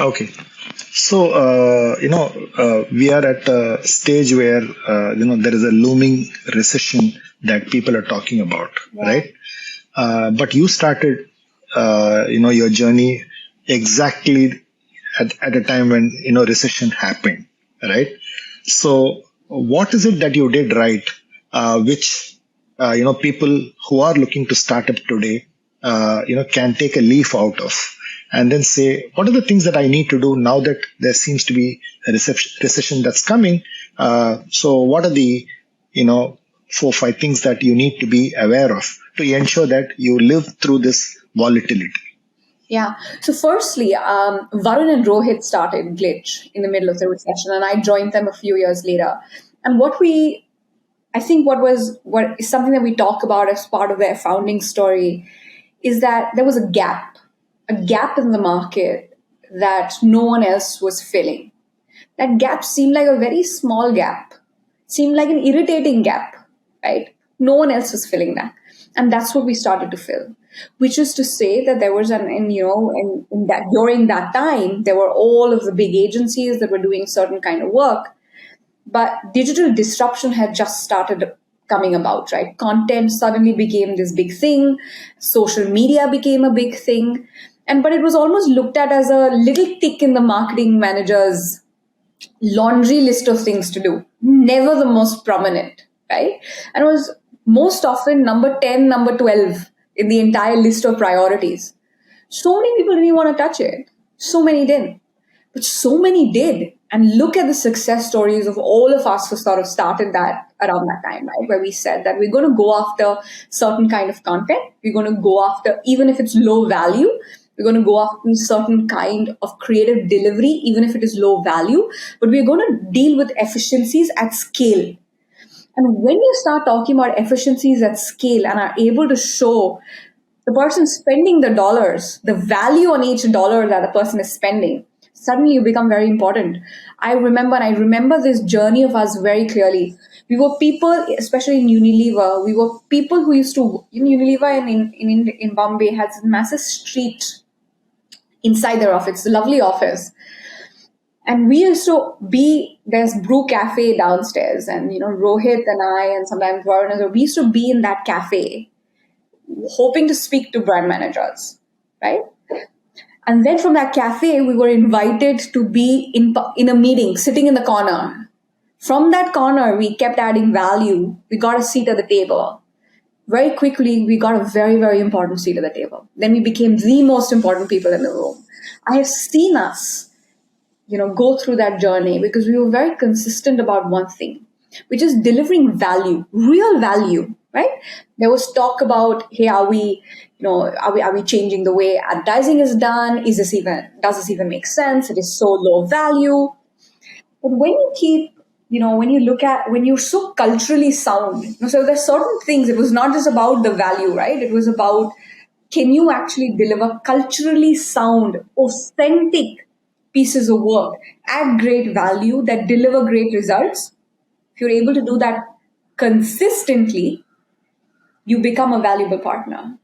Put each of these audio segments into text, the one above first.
Okay. So, we are at a stage where, there is a looming recession that people are talking about, right? But you started, your journey exactly at a time when, recession happened, right? So, what is it that you did right, which, people who are looking to start up today, can take a leaf out of and then say, what are the things that I need to do now that there seems to be a recession that's coming? So, what are the, 4 or 5 things that you need to be aware of to ensure that you live through this volatility? Yeah. So firstly, Varun and Rohit started Glitch in the middle of the recession, and I joined them a few years later. And I think what is something that we talk about as part of their founding story is that there was a gap in the market that no one else was filling. That gap seemed like a very small gap, seemed like an irritating gap, right? No one else was filling that. And that's what we started to fill, which is to say that there was in that during that time, there were all of the big agencies that were doing certain kind of work, but digital disruption had just started coming about, right? Content suddenly became this big thing, social media became a big thing. But it was almost looked at as a little tick in the marketing manager's laundry list of things to do, never the most prominent, right? And it was most often number 10, number 12 in the entire list of priorities. So many people didn't want to touch it. So many didn't. But so many did. And look at the success stories of all of us who sort of started that around that time, right? Where we said that we're going to go after certain kind of content. We're going to go after, even if it's low value, we're going to go after certain kind of creative delivery, even if it is low value. But we're going to deal with efficiencies at scale. And when you start talking about efficiencies at scale and are able to show the person spending the dollars, the value on each dollar that the person is spending, suddenly you become very important. I remember this journey of us very clearly. We were people, especially in Unilever, we were people who used to, Unilever in Bombay has a massive street inside their office, a lovely office. And we used to be, there's Brew Cafe downstairs, and Rohit and I, and sometimes Varun, we used to be in that cafe hoping to speak to brand managers, right? And then from that cafe, we were invited to be in a meeting, sitting in the corner. From that corner, we kept adding value. We got a seat at the table. Very quickly, we got a very, very important seat at the table. Then we became the most important people in the room. I have seen us, go through that journey because we were very consistent about one thing, which is delivering value, real value, right? There was talk about, hey, are we changing the way advertising is done? Does this even make sense? It is so low value. But when you're so culturally sound, so there's certain things, it was not just about the value, right? It was about, can you actually deliver culturally sound, authentic pieces of work at great value that deliver great results? If you're able to do that consistently, you become a valuable partner.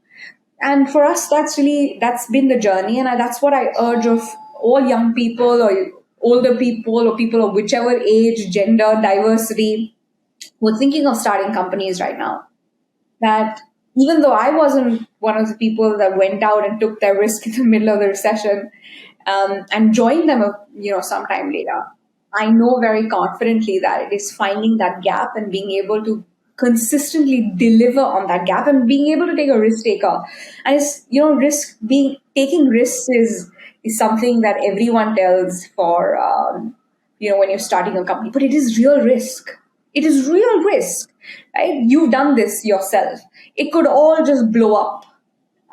And for us, that's been the journey. And that's what I urge of all young people or older people or people of whichever age, gender, diversity, who are thinking of starting companies right now. That even though I wasn't one of the people that went out and took their risk in the middle of the recession and joined them, sometime later, I know very confidently that it is finding that gap and being able to consistently deliver on that gap and being able to take a risk taker. And it's, taking risks is something that everyone tells for, when you're starting a company, but it is real risk. It is real risk, right? You've done this yourself. It could all just blow up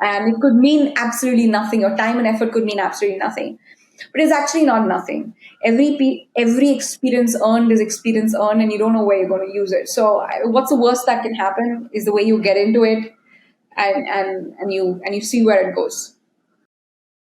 and it could mean absolutely nothing. Your time and effort could mean absolutely nothing. But it's actually not nothing. Every experience earned is experience earned, and you don't know where you're going to use it. So, what's the worst that can happen is the way you get into it, and you see where it goes.